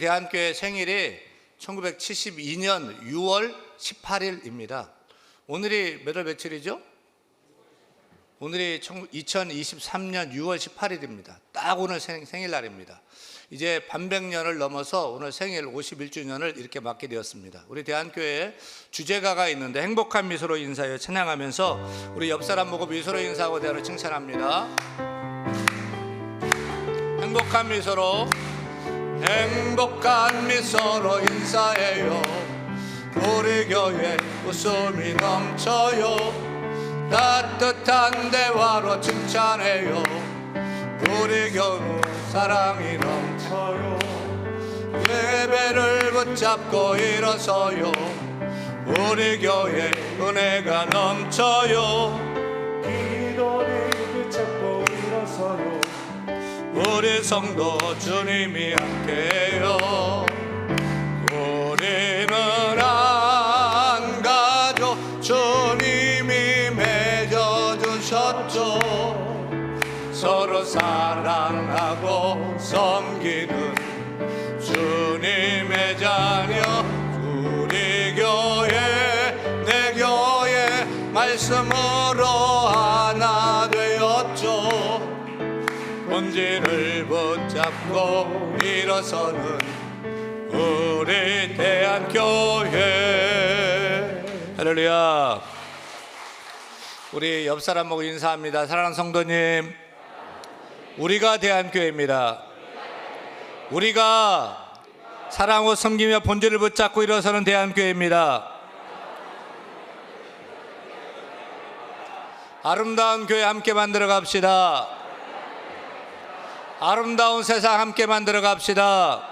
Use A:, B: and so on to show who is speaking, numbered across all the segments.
A: 대한교회 생일이 1972년 6월 18일입니다. 오늘이 몇 월 며칠이죠? 오늘이 2023년 6월 18일입니다. 딱 오늘 생일날입니다. 이제 반백년을 넘어서 오늘 생일 51주년을 이렇게 맞게 되었습니다. 우리 대한교회에 주제가가 있는데 행복한 미소로 인사하여 찬양하면서 우리 옆사람 보고 미소로 인사하고 대하를 칭찬합니다. 행복한 미소로 인사해요. 우리 교회 웃음이 넘쳐요. 따뜻한 대화로 칭찬해요. 우리 교회 사랑이 넘쳐요. 예배를 붙잡고 일어서요. 우리 교회 은혜가 넘쳐요.
B: 기도를 붙잡고 일어서요.
A: 우리 성도 주님이 함께해요. 우리는 한 가족 주님이 맺어주셨죠. 서로 사랑하고 섬기는 주님의 자녀. 우리 교회 내 교회 말씀으로 하나 되었죠. 본질을 붙잡고 일어서는 우리 대한교회. 할렐루야. 우리 옆사람 보고 인사합니다. 사랑하는 성도님, 우리가 대한교회입니다. 우리가 사랑하고 섬기며 본질을 붙잡고 일어서는 대한교회입니다. 아름다운 교회 함께 만들어 갑시다. 아름다운 세상 함께 만들어 갑시다.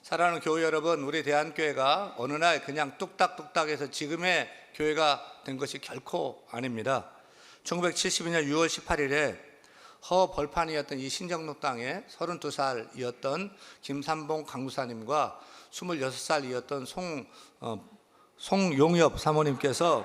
A: 사랑하는 교회 여러분, 우리 대한교회가 어느 날 그냥 뚝딱뚝딱해서 지금의 교회가 된 것이 결코 아닙니다. 1972년 6월 18일에 허벌판이었던 이 신정로 땅에 32살이었던 김삼봉 강구사님과 26살이었던 송용엽 사모님께서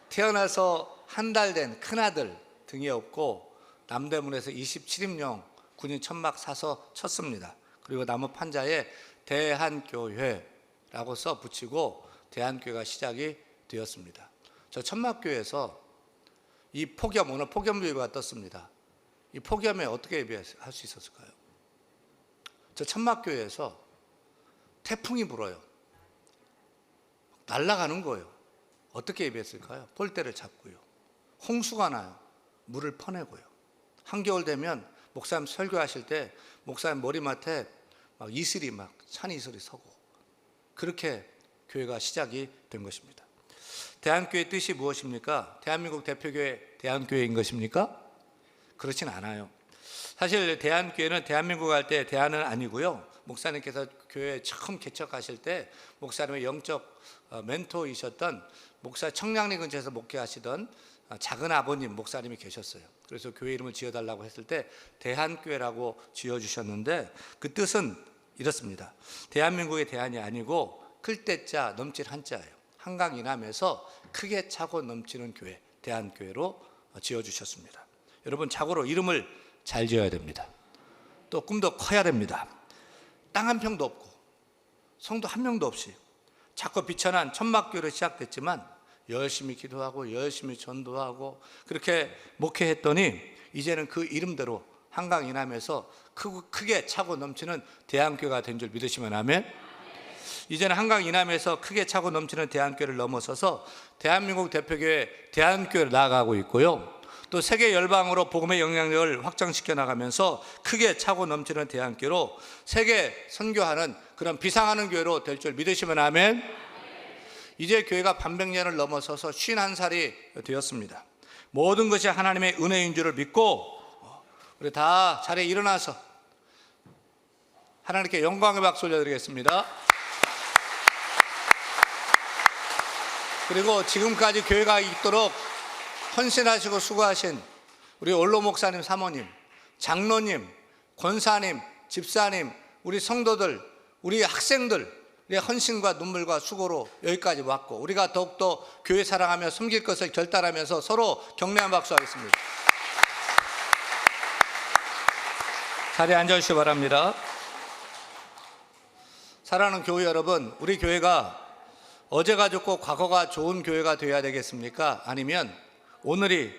A: 태어나서 한 달 된 큰아들 등에 업고 남대문에서 27임용 군인 천막 사서 쳤습니다. 그리고 나무 판자에 대한교회라고 써 붙이고 대한교회가 시작이 되었습니다. 저 천막교회에서 이 폭염, 오늘 폭염주의보가 떴습니다. 이 폭염에 어떻게 예배할 수 있었을까요? 저 천막교회에서 태풍이 불어요. 날아가는 거예요. 어떻게 예배했을까요? 폴대를 잡고요. 홍수가 나요. 물을 퍼내고요. 한겨울 되면 목사님 설교하실 때 목사님 머리맡에 막 이슬이 막 찬 이슬이 서고, 그렇게 교회가 시작이 된 것입니다. 대한교회의 뜻이 무엇입니까? 대한민국 대표교회 대한교회인 것입니까? 그렇진 않아요. 사실 대한교회는 대한민국 할 때 대한은 아니고요. 목사님께서 교회 처음 개척하실 때 목사님의 영적 멘토이셨던 목사 청량리 근처에서 목회하시던 작은 아버님 목사님이 계셨어요. 그래서 교회 이름을 지어달라고 했을 때 대한교회라고 지어주셨는데 그 뜻은 이렇습니다. 대한민국의 대한이 아니고 클 때자 넘칠 한자예요. 한강 이남에서 크게 차고 넘치는 교회, 대한교회로 지어주셨습니다. 여러분, 자고로 이름을 잘 지어야 됩니다. 또 꿈도 커야 됩니다. 땅 한 평도 없고 성도 한 명도 없이 작고 비천한 천막교회로 시작됐지만 열심히 기도하고 열심히 전도하고 그렇게 목회했더니 이제는 그 이름대로 한강 이남에서 크게 차고 넘치는 대한교회가 된 줄 믿으시면 아멘. 이제는 한강 이남에서 크게 차고 넘치는 대한교회를 넘어서서 대한민국 대표교회 대한교회로 나아가고 있고요. 또 세계 열방으로 복음의 영향력을 확장시켜 나가면서 크게 차고 넘치는 대한교회로 세계 선교하는 그런 비상하는 교회로 될 줄 믿으시면 아멘. 이제 교회가 반백년을 넘어서서 51살이 되었습니다. 모든 것이 하나님의 은혜인 줄을 믿고 우리 다 자리에 일어나서 하나님께 영광의 박수 올려드리겠습니다. 그리고 지금까지 교회가 있도록 헌신하시고 수고하신 우리 원로 목사님, 사모님, 장로님, 권사님, 집사님, 우리 성도들, 우리 학생들, 우리의 헌신과 눈물과 수고로 여기까지 왔고 우리가 더욱더 교회 사랑하며 섬길 것을 결단하면서 서로 격려한 박수 하겠습니다. 자리에 앉아주시기 바랍니다. 사랑하는 교회 여러분, 우리 교회가 어제가 좋고 과거가 좋은 교회가 되어야 되겠습니까? 아니면 오늘이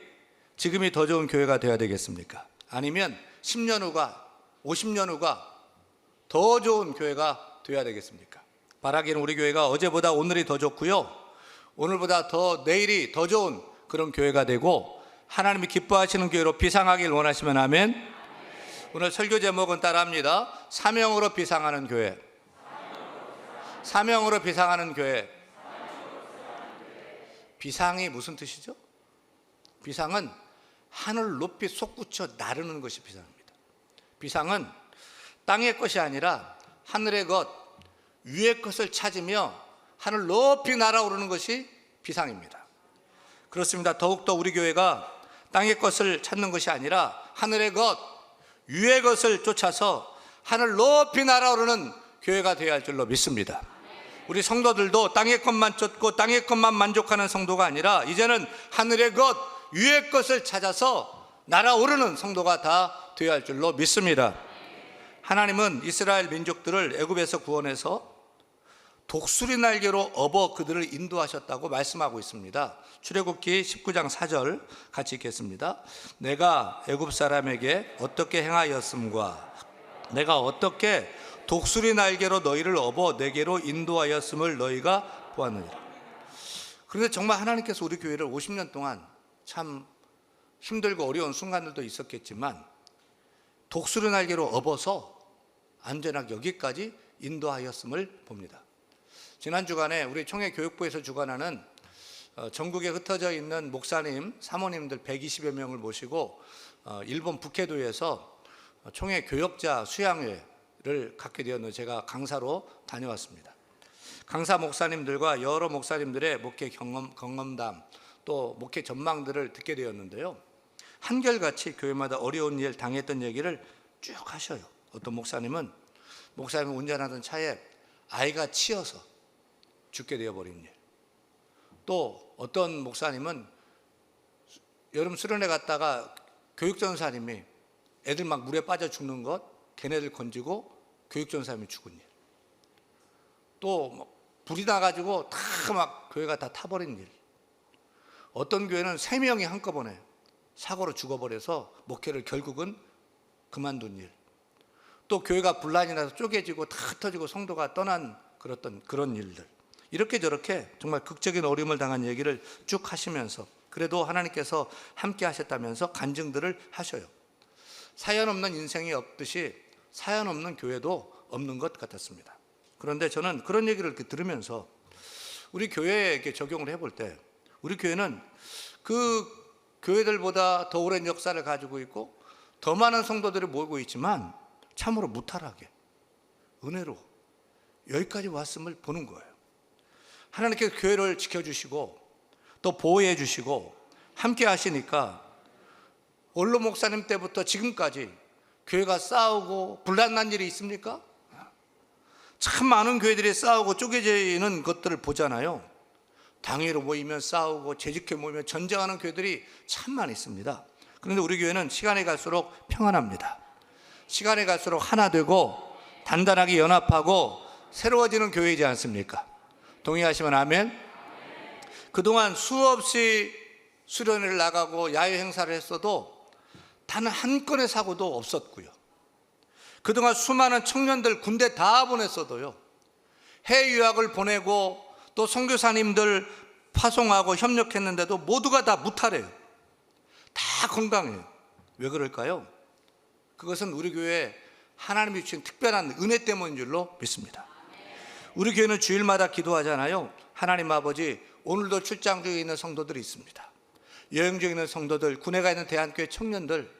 A: 지금이 더 좋은 교회가 되어야 되겠습니까? 아니면 10년 후가 50년 후가 더 좋은 교회가 되어야 되겠습니까? 바라기는 우리 교회가 어제보다 오늘이 더 좋고요, 오늘보다 더 내일이 더 좋은 그런 교회가 되고 하나님이 기뻐하시는 교회로 비상하길 원하시면 아멘. 오늘 설교 제목은 따라합니다. 사명으로 비상하는 교회. 사명으로 비상하는 교회. 비상이 무슨 뜻이죠? 비상은 하늘 높이 솟구쳐 나르는 것이 비상입니다. 비상은 땅의 것이 아니라 하늘의 것, 위의 것을 찾으며 하늘 높이 날아오르는 것이 비상입니다. 그렇습니다. 더욱더 우리 교회가 땅의 것을 찾는 것이 아니라 하늘의 것, 위의 것을 쫓아서 하늘 높이 날아오르는 교회가 되어야 할 줄로 믿습니다. 우리 성도들도 땅의 것만 쫓고 땅의 것만 만족하는 성도가 아니라 이제는 하늘의 것, 위의 것을 찾아서 날아오르는 성도가 다 되어야 할 줄로 믿습니다. 하나님은 이스라엘 민족들을 애굽에서 구원해서 독수리 날개로 업어 그들을 인도하셨다고 말씀하고 있습니다. 출애굽기 19장 4절 같이 읽겠습니다. 내가 애굽 사람에게 어떻게 행하였음과 내가 어떻게 독수리 날개로 너희를 업어 내게로 인도하였음을 너희가 보았느니라. 그런데 정말 하나님께서 우리 교회를 50년 동안 참 힘들고 어려운 순간들도 있었겠지만 독수리 날개로 업어서 안전하게 여기까지 인도하였음을 봅니다. 지난 주간에 우리 총회 교육부에서 주관하는 전국에 흩어져 있는 목사님, 사모님들 120여 명을 모시고 일본 북해도에서 총회 교역자 수양회를 갖게 되었는데 제가 강사로 다녀왔습니다. 강사 목사님들과 여러 목사님들의 목회 경험담 또 목회 전망들을 듣게 되었는데요, 한결같이 교회마다 어려운 일 당했던 얘기를 쭉 하셔요. 어떤 목사님이 운전하던 차에 아이가 치여서 죽게 되어버린 일, 또 어떤 목사님은 여름 수련회 갔다가 교육전사님이 애들 막 물에 빠져 죽는 것 걔네들 건지고 교육전사님이 죽은 일, 또 불이 나가지고 다 막 교회가 다 타버린 일, 어떤 교회는 3명이 한꺼번에 사고로 죽어버려서 목회를 결국은 그만둔 일, 또 교회가 분란이 나서 쪼개지고 다 흩어지고 성도가 떠난 그런 일들, 이렇게 저렇게 정말 극적인 어려움을 당한 얘기를 쭉 하시면서 그래도 하나님께서 함께 하셨다면서 간증들을 하셔요. 사연 없는 인생이 없듯이 사연 없는 교회도 없는 것 같았습니다. 그런데 저는 그런 얘기를 이렇게 들으면서 우리 교회에 이렇게 적용을 해볼 때 우리 교회는 그 교회들보다 더 오랜 역사를 가지고 있고 더 많은 성도들이 모이고 있지만 참으로 무탈하게 은혜로 여기까지 왔음을 보는 거예요. 하나님께서 교회를 지켜주시고 또 보호해 주시고 함께 하시니까 원로 목사님 때부터 지금까지 교회가 싸우고 분란난 일이 있습니까? 참 많은 교회들이 싸우고 쪼개지는 것들을 보잖아요. 당회로 모이면 싸우고 재직회 모이면 전쟁하는 교회들이 참 많이 있습니다. 그런데 우리 교회는 시간이 갈수록 평안합니다. 시간이 갈수록 하나 되고 단단하게 연합하고 새로워지는 교회이지 않습니까? 동의하시면 아멘. 그동안 수없이 수련회를 나가고 야외 행사를 했어도 단 한 건의 사고도 없었고요. 그동안 수많은 청년들 군대 다 보냈어도요, 해외 유학을 보내고 또 선교사님들 파송하고 협력했는데도 모두가 다 무탈해요. 다 건강해요. 왜 그럴까요? 그것은 우리 교회에 하나님이 주신 특별한 은혜 때문인 줄로 믿습니다. 우리 교회는 주일마다 기도하잖아요. 하나님 아버지, 오늘도 출장 중에 있는 성도들이 있습니다. 여행 중에 있는 성도들, 군에 가 있는 대한교회 청년들,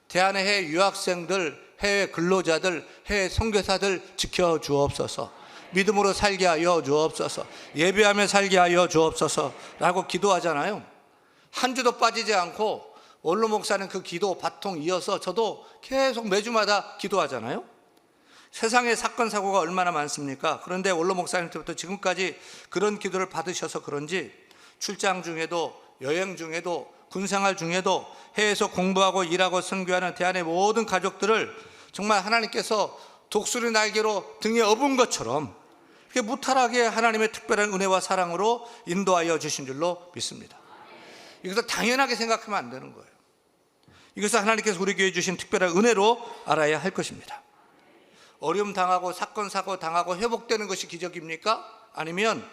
A: 대한의 해외 유학생들, 해외 근로자들, 해외 선교사들 지켜주옵소서. 믿음으로 살게 하여 주옵소서. 예배하며 살게 하여 주옵소서 라고 기도하잖아요. 한 주도 빠지지 않고 원로 목사는 그 기도 바통 이어서 저도 계속 매주마다 기도하잖아요. 세상에 사건 사고가 얼마나 많습니까? 그런데 원로 목사님 때부터 지금까지 그런 기도를 받으셔서 그런지 출장 중에도 여행 중에도 군생활 중에도 해외에서 공부하고 일하고 선교하는 대한의 모든 가족들을 정말 하나님께서 독수리 날개로 등에 업은 것처럼 이렇게 무탈하게 하나님의 특별한 은혜와 사랑으로 인도하여 주신 줄로 믿습니다. 이것을 당연하게 생각하면 안 되는 거예요. 이것을 하나님께서 우리 교회에 주신 특별한 은혜로 알아야 할 것입니다. 어려움 당하고 사건 사고 당하고 회복되는 것이 기적입니까? 아니면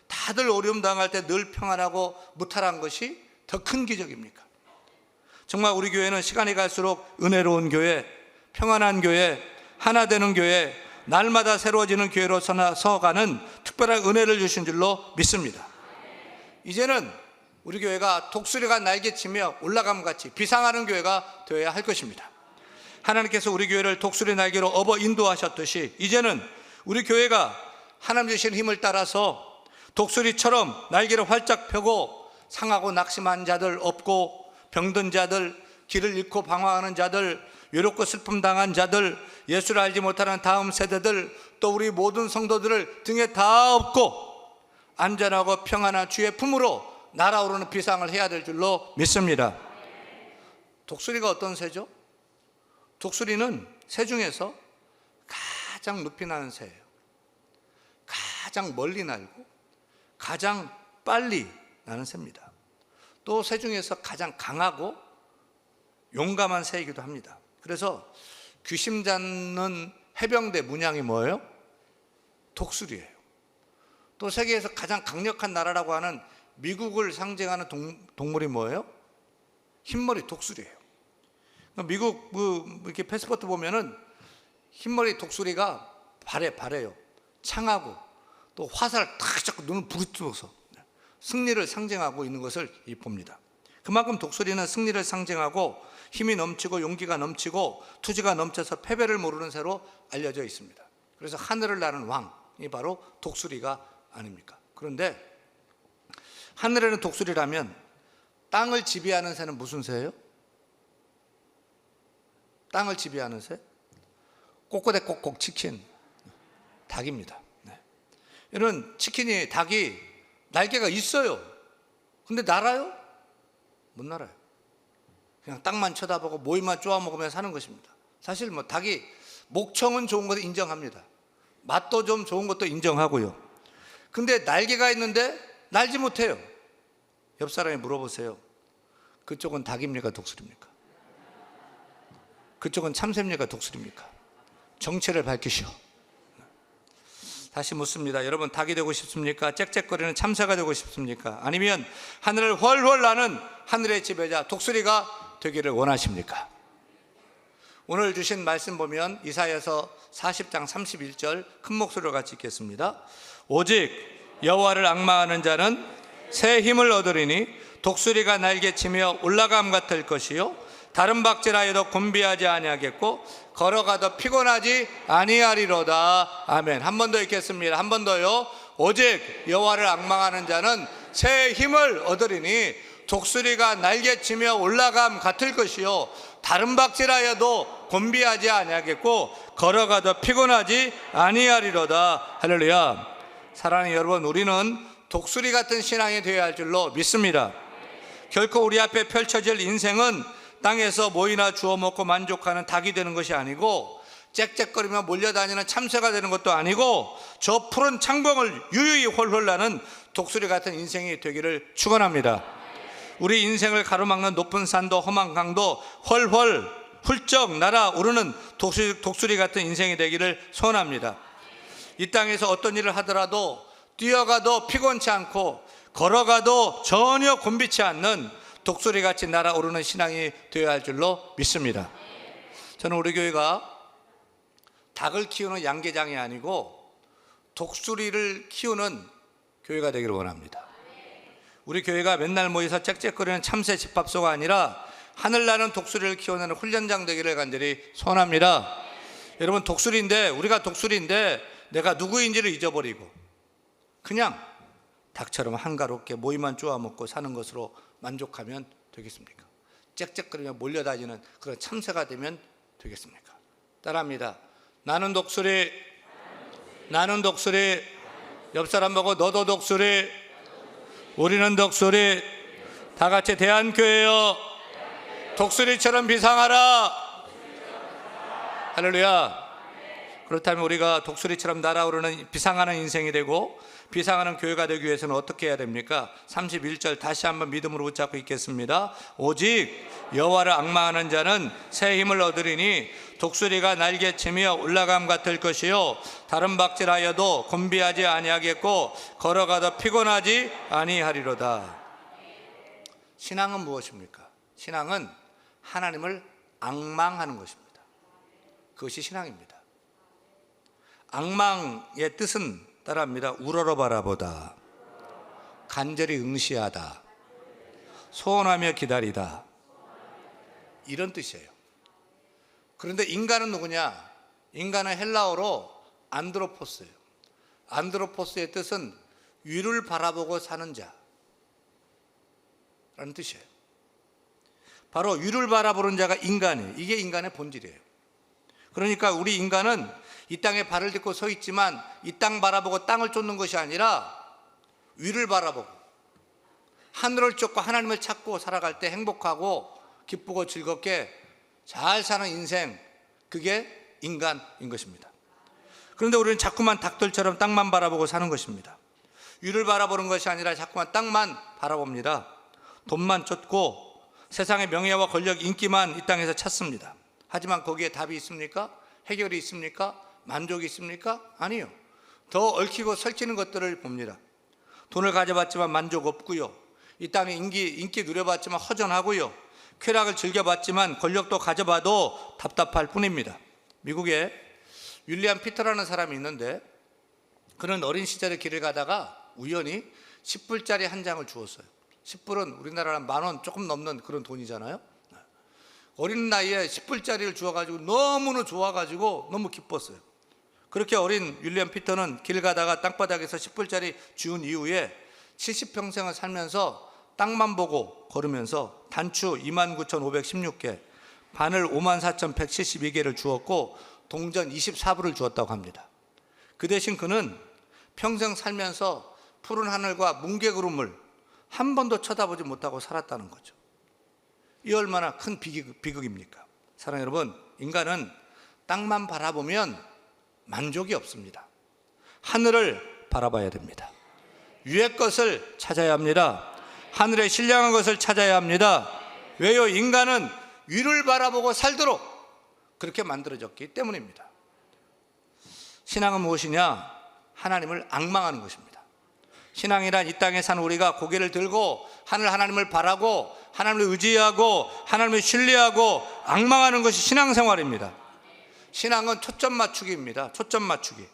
A: 다들 어려움 당할 때 늘 평안하고 무탈한 것이 더 큰 기적입니까? 정말 우리 교회는 시간이 갈수록 은혜로운 교회, 평안한 교회, 하나 되는 교회, 날마다 새로워지는 교회로 서가는 특별한 은혜를 주신 줄로 믿습니다. 이제는 우리 교회가 독수리가 날개치며 올라감같이 비상하는 교회가 되어야 할 것입니다. 하나님께서 우리 교회를 독수리 날개로 업어 인도하셨듯이 이제는 우리 교회가 하나님 주신 힘을 따라서 독수리처럼 날개를 활짝 펴고 상하고 낙심한 자들, 없고 병든 자들, 길을 잃고 방황하는 자들, 외롭고 슬픔 당한 자들, 예수를 알지 못하는 다음 세대들, 또 우리 모든 성도들을 등에 다 업고 안전하고 평안한 주의 품으로 날아오르는 비상을 해야 될 줄로 믿습니다. 독수리가 어떤 새죠? 독수리는 새 중에서 가장 높이 나는 새예요. 가장 멀리 날고 가장 빨리 나는 새입니다. 또 새 중에서 가장 강하고 용감한 새이기도 합니다. 그래서 귀신 잡는 해병대 문양이 뭐예요? 독수리예요. 또 세계에서 가장 강력한 나라라고 하는 미국을 상징하는 동물이 뭐예요? 흰머리 독수리예요. 미국 이렇게 패스포트 보면은 흰머리 독수리가 발에요. 창하고 또 화살 탁 잡고 눈을 부르뜨면서 승리를 상징하고 있는 것을 봅니다. 그만큼 독수리는 승리를 상징하고 힘이 넘치고 용기가 넘치고 투지가 넘쳐서 패배를 모르는 새로 알려져 있습니다. 그래서 하늘을 나는 왕이 바로 독수리가 아닙니까? 그런데 하늘에는 독수리라면 땅을 지배하는 새는 무슨 새예요? 땅을 지배하는 새? 꼬꼬대 꼭꼭 치킨, 닭입니다. 이런 치킨이, 닭이 날개가 있어요. 근데 날아요? 못 날아요. 그냥 땅만 쳐다보고 모이만 쪼아 먹으며 사는 것입니다. 사실 닭이 목청은 좋은 것도 인정합니다. 맛도 좀 좋은 것도 인정하고요. 근데 날개가 있는데 날지 못해요. 옆 사람이 물어보세요. 그쪽은 닭입니까? 독수리입니까? 그쪽은 참새입니까? 독수리입니까? 정체를 밝히시오. 다시 묻습니다. 여러분, 닭이 되고 싶습니까? 짹짹거리는 참새가 되고 싶습니까? 아니면 하늘을 훨훨 나는 하늘의 지배자 독수리가 되기를 원하십니까? 오늘 주신 말씀 보면 이사야서 40장 31절 큰 목소리로 같이 읽겠습니다. 오직 여호와를 앙망하는 자는 새 힘을 얻으리니 독수리가 날개치며 올라감 같을 것이요 다른 박질하여도 곤비하지 아니하겠고 걸어가도 피곤하지 아니하리로다. 아멘. 한 번 더 읽겠습니다. 한 번 더요. 오직 여호와를 앙망하는 자는 새 힘을 얻으리니 독수리가 날개치며 올라감 같을 것이요 다른 박질하여도 곤비하지 아니하겠고 걸어가도 피곤하지 아니하리로다. 할렐루야. 사랑하는 여러분, 우리는 독수리 같은 신앙이 되어야 할 줄로 믿습니다. 결코 우리 앞에 펼쳐질 인생은 땅에서 뭐이나 주워 먹고 만족하는 닭이 되는 것이 아니고 짹짹거리며 몰려다니는 참새가 되는 것도 아니고 저 푸른 창봉을 유유히 홀홀 나는 독수리 같은 인생이 되기를 축원합니다. 우리 인생을 가로막는 높은 산도 험한 강도 훨훨 훌쩍 날아오르는 독수리 같은 인생이 되기를 소원합니다. 이 땅에서 어떤 일을 하더라도 뛰어가도 피곤치 않고 걸어가도 전혀 곤비치 않는 독수리같이 날아오르는 신앙이 되어야 할 줄로 믿습니다. 저는 우리 교회가 닭을 키우는 양계장이 아니고 독수리를 키우는 교회가 되기를 원합니다. 우리 교회가 맨날 모여서 짹짹거리는 참새 집합소가 아니라 하늘나는 독수리를 키워내는 훈련장 되기를 간절히 소원합니다. 여러분, 우리가 독수리인데 내가 누구인지를 잊어버리고 그냥 닭처럼 한가롭게 모이만 쪼아먹고 사는 것으로 만족하면 되겠습니까? 짹짹거리며 몰려다니는 그런 참새가 되면 되겠습니까? 따라합니다. 나는 독수리, 나는 독수리. 옆 사람 보고 너도 독수리, 우리는 독수리. 다 같이 대한교회여 독수리처럼 비상하라. 할렐루야. 그렇다면 우리가 독수리처럼 날아오르는 비상하는 인생이 되고 비상하는 교회가 되기 위해서는 어떻게 해야 됩니까? 31절 다시 한번 믿음으로 붙잡고 있겠습니다. 오직 여호와를 앙망하는 자는 새 힘을 얻으리니 독수리가 날개치며 올라감 같을 것이요 다른 박질하여도 곤비하지 아니하겠고 걸어가도 피곤하지 아니하리로다. 신앙은 무엇입니까? 신앙은 하나님을 앙망하는 것입니다. 그것이 신앙입니다. 앙망의 뜻은 따라합니다. 우러러 바라보다, 간절히 응시하다, 소원하며 기다리다, 이런 뜻이에요. 그런데 인간은 누구냐? 인간은 헬라어로 안드로포스예요. 안드로포스의 뜻은 위를 바라보고 사는 자라는 뜻이에요. 바로 위를 바라보는 자가 인간이에요. 이게 인간의 본질이에요. 그러니까 우리 인간은 이 땅에 발을 딛고 서 있지만 이 땅 바라보고 땅을 쫓는 것이 아니라 위를 바라보고 하늘을 쫓고 하나님을 찾고 살아갈 때 행복하고 기쁘고 즐겁게 잘 사는 인생, 그게 인간인 것입니다. 그런데 우리는 자꾸만 닭들처럼 땅만 바라보고 사는 것입니다. 위를 바라보는 것이 아니라 자꾸만 땅만 바라봅니다. 돈만 쫓고 세상의 명예와 권력, 인기만 이 땅에서 찾습니다. 하지만 거기에 답이 있습니까? 해결이 있습니까? 만족이 있습니까? 아니요. 더 얽히고 설키는 것들을 봅니다. 돈을 가져봤지만 만족 없고요. 이 땅에 인기 누려봤지만 허전하고요. 쾌락을 즐겨봤지만 권력도 가져봐도 답답할 뿐입니다. 미국에 윌리엄 피터라는 사람이 있는데 그는 어린 시절에 길을 가다가 우연히 10불짜리 한 장을 주었어요. 10불은 우리나라는 10,000원 조금 넘는 그런 돈이잖아요. 어린 나이에 10불짜리를 주어가지고 너무나 좋아가지고 너무 기뻤어요. 그렇게 어린 윌리엄 피터는 길 가다가 땅바닥에서 10불짜리 주운 이후에 70평생을 살면서 땅만 보고 걸으면서 단추 29,516개, 바늘 54,172개를 주었고 동전 24불을 주었다고 합니다. 그 대신 그는 평생 살면서 푸른 하늘과 뭉게구름을 한 번도 쳐다보지 못하고 살았다는 거죠. 이 얼마나 큰 비극입니까? 사랑하는 여러분, 인간은 땅만 바라보면 만족이 없습니다. 하늘을 바라봐야 됩니다. 위의 것을 찾아야 합니다. 하늘의 신령한 것을 찾아야 합니다. 왜요? 인간은 위를 바라보고 살도록 그렇게 만들어졌기 때문입니다. 신앙은 무엇이냐? 하나님을 앙망하는 것입니다. 신앙이란 이 땅에 사는 우리가 고개를 들고 하나님을 바라고 하나님을 의지하고 하나님을 신뢰하고 앙망하는 것이 신앙생활입니다. 신앙은 초점 맞추기입니다. 초점 맞추기.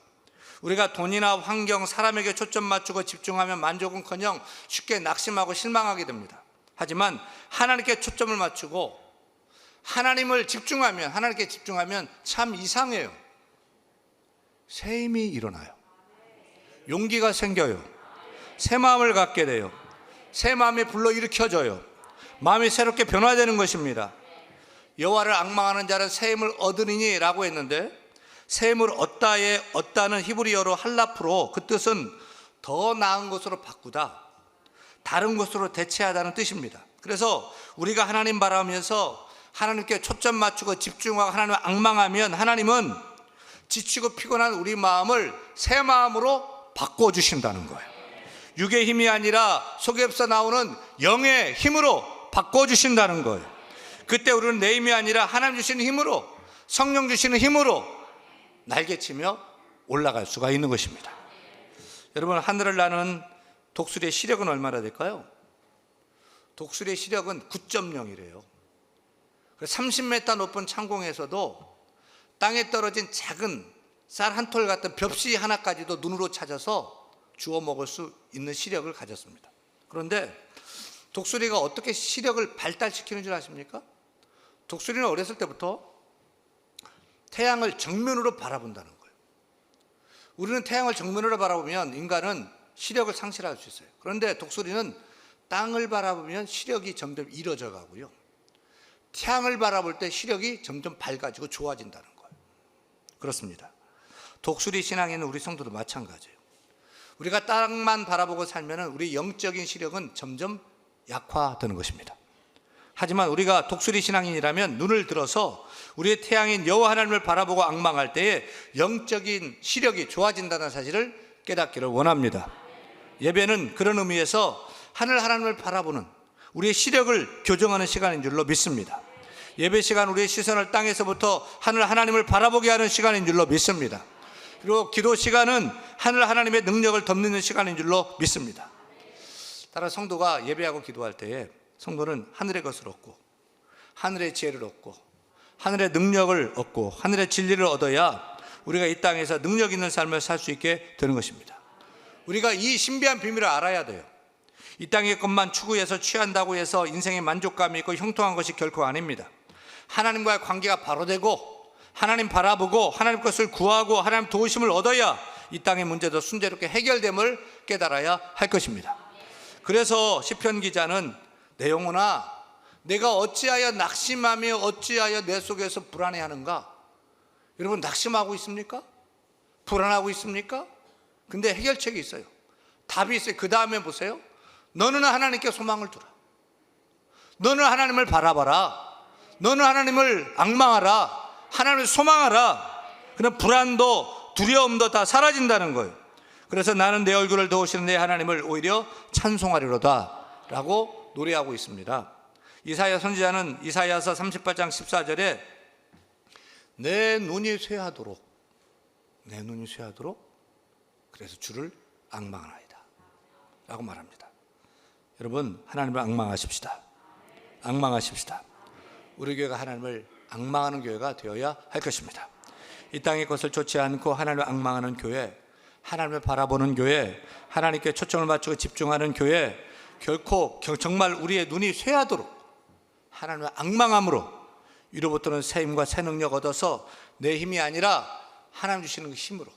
A: 우리가 돈이나 환경, 사람에게 초점 맞추고 집중하면 만족은커녕 쉽게 낙심하고 실망하게 됩니다. 하지만 하나님께 초점을 맞추고 하나님께 집중하면 참 이상해요. 새 힘이 일어나요. 용기가 생겨요. 새 마음을 갖게 돼요. 새 마음이 불러일으켜져요. 마음이 새롭게 변화되는 것입니다. 여호와를 앙망하는 자는 새 힘을 얻으리니 라고 했는데 새 힘을 얻다는 히브리어로 할라프로 그 뜻은 더 나은 것으로 바꾸다, 다른 것으로 대체하다는 뜻입니다. 그래서 우리가 하나님 바라보면서 하나님께 초점 맞추고 집중하고 하나님을 앙망하면 하나님은 지치고 피곤한 우리 마음을 새 마음으로 바꿔주신다는 거예요. 육의 힘이 아니라 속에서 나오는 영의 힘으로 바꿔주신다는 거예요. 그때 우리는 내 힘이 아니라 하나님 주시는 힘으로, 성령 주시는 힘으로 날개치며 올라갈 수가 있는 것입니다. 여러분, 하늘을 나는 독수리의 시력은 얼마나 될까요? 독수리의 시력은 9.0이래요. 30m 높은 창공에서도 땅에 떨어진 작은 쌀 한 톨 같은 벽시 하나까지도 눈으로 찾아서 주워 먹을 수 있는 시력을 가졌습니다. 그런데 독수리가 어떻게 시력을 발달시키는 줄 아십니까? 독수리는 어렸을 때부터 태양을 정면으로 바라본다는 거예요. 우리는 태양을 정면으로 바라보면 인간은 시력을 상실할 수 있어요. 그런데 독수리는 땅을 바라보면 시력이 점점 이뤄져 가고요, 태양을 바라볼 때 시력이 점점 밝아지고 좋아진다는 거예요. 그렇습니다. 독수리 신앙에 있는 우리 성도도 마찬가지예요. 우리가 땅만 바라보고 살면 우리 영적인 시력은 점점 약화되는 것입니다. 하지만 우리가 독수리 신앙인이라면 눈을 들어서 우리의 태양인 여호와 하나님을 바라보고 앙망할 때에 영적인 시력이 좋아진다는 사실을 깨닫기를 원합니다. 예배는 그런 의미에서 하늘 하나님을 바라보는 우리의 시력을 교정하는 시간인 줄로 믿습니다. 예배 시간 우리의 시선을 땅에서부터 하늘 하나님을 바라보게 하는 시간인 줄로 믿습니다. 그리고 기도 시간은 하늘 하나님의 능력을 덧는 시간인 줄로 믿습니다. 따라 성도가 예배하고 기도할 때에 성도는 하늘의 것을 얻고 하늘의 지혜를 얻고 하늘의 능력을 얻고 하늘의 진리를 얻어야 우리가 이 땅에서 능력 있는 삶을 살 수 있게 되는 것입니다. 우리가 이 신비한 비밀을 알아야 돼요. 이 땅의 것만 추구해서 취한다고 해서 인생의 만족감이 있고 형통한 것이 결코 아닙니다. 하나님과의 관계가 바로 되고 하나님 바라보고 하나님 것을 구하고 하나님 도우심을 얻어야 이 땅의 문제도 순조롭게 해결됨을 깨달아야 할 것입니다. 그래서 시편 기자는 내 영혼아 내가 어찌하여 낙심하며 어찌하여 내 속에서 불안해하는가? 여러분 낙심하고 있습니까? 불안하고 있습니까? 근데 해결책이 있어요. 답이 있어요. 그 다음에 보세요. 너는 하나님께 소망을 두라. 너는 하나님을 바라봐라. 너는 하나님을 앙망하라. 하나님을 소망하라. 그럼 불안도 두려움도 다 사라진다는 거예요. 그래서 나는 내 얼굴을 도우시는 내 하나님을 오히려 찬송하리로다 라고 노래하고 있습니다. 이사야 선지자는 이사야서 38장 14절에 내 눈이 쇠하도록 그래서 주를 앙망하나이다 라고 말합니다. 여러분 하나님을 앙망하십시다. 앙망하십시다. 우리 교회가 하나님을 앙망하는 교회가 되어야 할 것입니다. 이 땅의 것을 좇지 않고 하나님을 앙망하는 교회, 하나님을 바라보는 교회, 하나님께 초점을 맞추고 집중하는 교회, 결코 정말 우리의 눈이 쇠하도록 하나님을 앙망함으로 위로부터는 새 힘과 새 능력 얻어서 내 힘이 아니라 하나님 주시는 그 힘으로,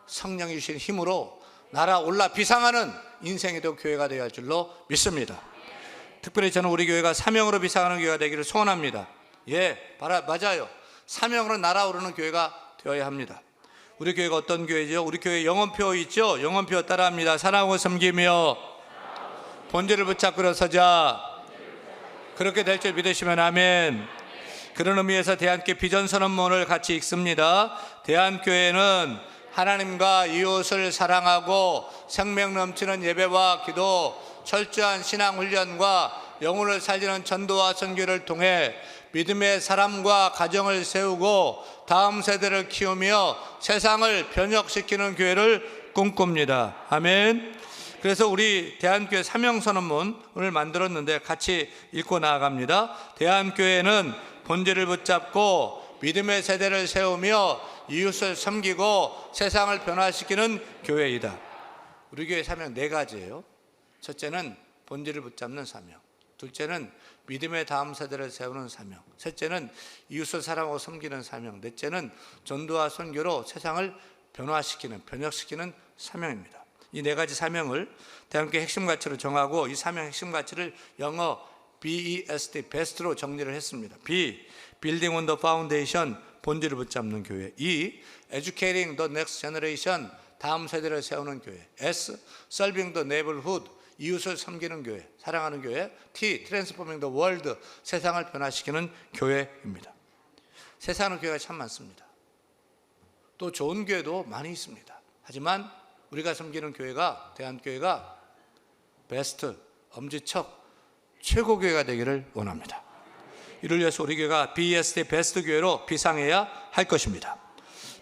A: 성령이 주시는 힘으로 날아올라 비상하는 인생의 교회가 되어야 할 줄로 믿습니다. 특별히 저는 우리 교회가 사명으로 비상하는 교회가 되기를 소원합니다. 맞아요. 사명으로 날아오르는 교회가 되어야 합니다. 우리 교회가 어떤 교회죠? 우리 교회 영혼표 있죠? 영혼표 따라합니다. 사랑하고 섬기며 본질을 붙잡고 일어서자. 그렇게 될 줄 믿으시면 아멘. 그런 의미에서 대한교회 비전선언문을 같이 읽습니다. 대한교회는 하나님과 이웃을 사랑하고 생명 넘치는 예배와 기도, 철저한 신앙훈련과 영혼을 살리는 전도와 선교를 통해 믿음의 사람과 가정을 세우고 다음 세대를 키우며 세상을 변혁시키는 교회를 꿈꿉니다. 아멘. 그래서 우리 대한교회 사명선언문을 만들었는데 같이 읽고 나아갑니다. 대한교회는 본질을 붙잡고 믿음의 세대를 세우며 이웃을 섬기고 세상을 변화시키는 교회이다. 우리 교회 사명 4가지예요. 첫째는 본질을 붙잡는 사명, 둘째는 믿음의 다음 세대를 세우는 사명, 셋째는 이웃을 사랑하고 섬기는 사명, 넷째는 전도와 선교로 세상을 변혁시키는 사명입니다. 이 4가지 사명을 대한교회 핵심 가치로 정하고 이 사명 핵심 가치를 영어 BEST, best로 정리를 했습니다. B, Building on the Foundation, 본질을 붙잡는 교회. E, Educating the Next Generation, 다음 세대를 세우는 교회. S, Serving the Neighborhood, 이웃을 섬기는 교회, 사랑하는 교회. T, Transforming the World, 세상을 변화시키는 교회입니다. 세상의 교회가 참 많습니다. 또 좋은 교회도 많이 있습니다. 하지만 우리가 섬기는 교회가, 대한교회가 베스트, 엄지척, 최고 교회가 되기를 원합니다. 이를 위해서 우리 교회가 BSD 베스트 교회로 비상해야 할 것입니다.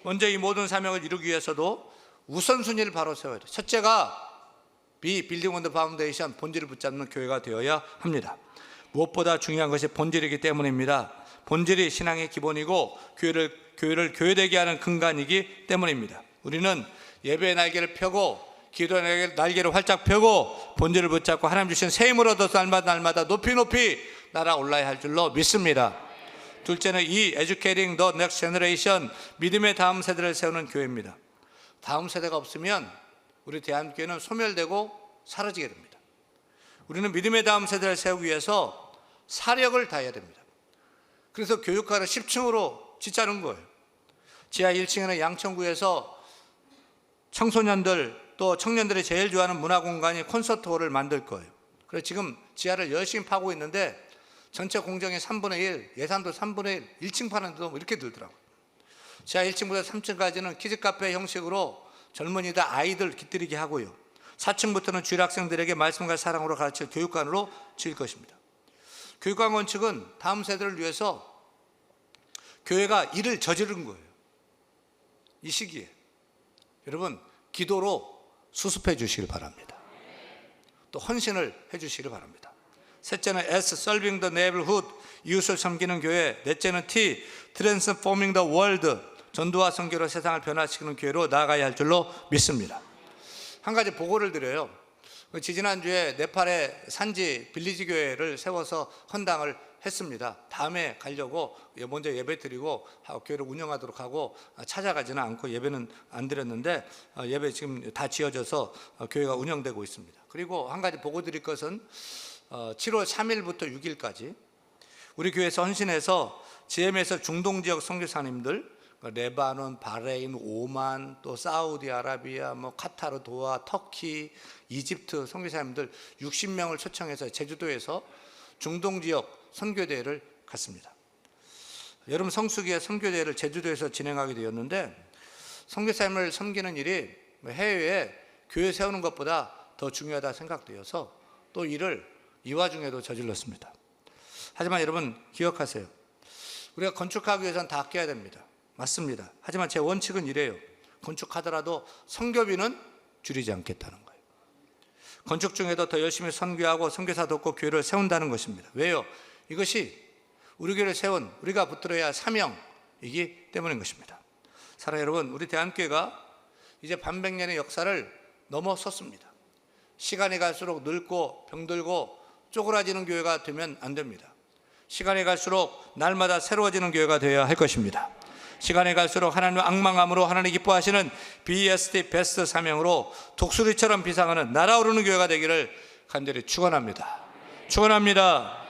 A: 먼저 이 모든 사명을 이루기 위해서도 우선순위를 바로 세워야 돼요. 첫째가 B, Building on the Foundation, 본질을 붙잡는 교회가 되어야 합니다. 무엇보다 중요한 것이 본질이기 때문입니다. 본질이 신앙의 기본이고 교회를 교회되게 하는 근간이기 때문입니다. 우리는 예배의 날개를 펴고 기도의 날개를 활짝 펴고 본질을 붙잡고 하나님 주신 새 힘을 얻어서 날마다 높이 날아올라야 할 줄로 믿습니다. 둘째는 이 Educating the Next Generation, 믿음의 다음 세대를 세우는 교회입니다. 다음 세대가 없으면 우리 대한교회는 소멸되고 사라지게 됩니다. 우리는 믿음의 다음 세대를 세우기 위해서 사력을 다해야 됩니다. 그래서 교육과를 10층으로 짓자는 거예요. 지하 1층에는 양천구에서 청소년들 또 청년들이 제일 좋아하는 문화공간이 콘서트홀을 만들 거예요. 그래서 지금 지하를 열심히 파고 있는데 전체 공정의 3분의 1, 예산도 3분의 1, 1층 파는데도 뭐 이렇게 들더라고요. 지하 1층부터 3층까지는 키즈카페 형식으로 젊은이들 아이들 깃들이게 하고요. 4층부터는 주일 학생들에게 말씀과 사랑으로 가르칠 교육관으로 지을 것입니다. 교육관 건축은 다음 세대를 위해서 교회가 일을 저지른 거예요. 이 시기에 여러분 기도로 수습해 주시길 바랍니다. 또 헌신을 해 주시길 바랍니다. 셋째는 S, Serving the Neighborhood, 이웃을 섬기는 교회. 넷째는 T, Transforming the World, 전도와 선교로 세상을 변화시키는 교회로 나아가야 할 줄로 믿습니다. 한 가지 보고를 드려요. 지지난주에 네팔의 산지 빌리지 교회를 세워서 헌당을 했습니다. 다음에 가려고 먼저 예배 드리고 교회를 운영하도록 하고 찾아가지는 않고 예배는 안 드렸는데 예배 지금 다 지어져서 교회가 운영되고 있습니다. 그리고 한 가지 보고 드릴 것은 7월 3일부터 6일까지 우리 교회에서 헌신해서 GM에서 중동 지역 선교사님들, 레바논, 바레인, 오만, 또 사우디아라비아, 카타르, 도하, 터키, 이집트 선교사님들 60명을 초청해서 제주도에서 중동 지역 선교대회를 갔습니다. 여름 성수기에 선교대회를 제주도에서 진행하게 되었는데 선교사님을 섬기는 일이 해외에 교회 세우는 것보다 더 중요하다 생각되어서 또 일을 이 와중에도 저질렀습니다. 하지만 여러분 기억하세요. 우리가 건축하기 위해서는 다 아껴야 됩니다. 맞습니다. 하지만 제 원칙은 이래요. 건축하더라도 선교비는 줄이지 않겠다는 거예요. 건축 중에도 더 열심히 선교하고 선교사 돕고 교회를 세운다는 것입니다. 왜요? 이것이 우리 교회를 세운 우리가 붙들어야 할 사명이기 때문인 것입니다. 사랑하는 여러분, 우리 대한교회가 이제 반백년의 역사를 넘어섰습니다. 시간이 갈수록 늙고 병들고 쪼그라지는 교회가 되면 안 됩니다. 시간이 갈수록 날마다 새로워지는 교회가 되어야 할 것입니다. 시간이 갈수록 하나님을 앙망함으로 하나님 기뻐하시는 BST 베스트 사명으로 독수리처럼 비상하는 날아오르는 교회가 되기를 간절히 축원합니다. 축원합니다.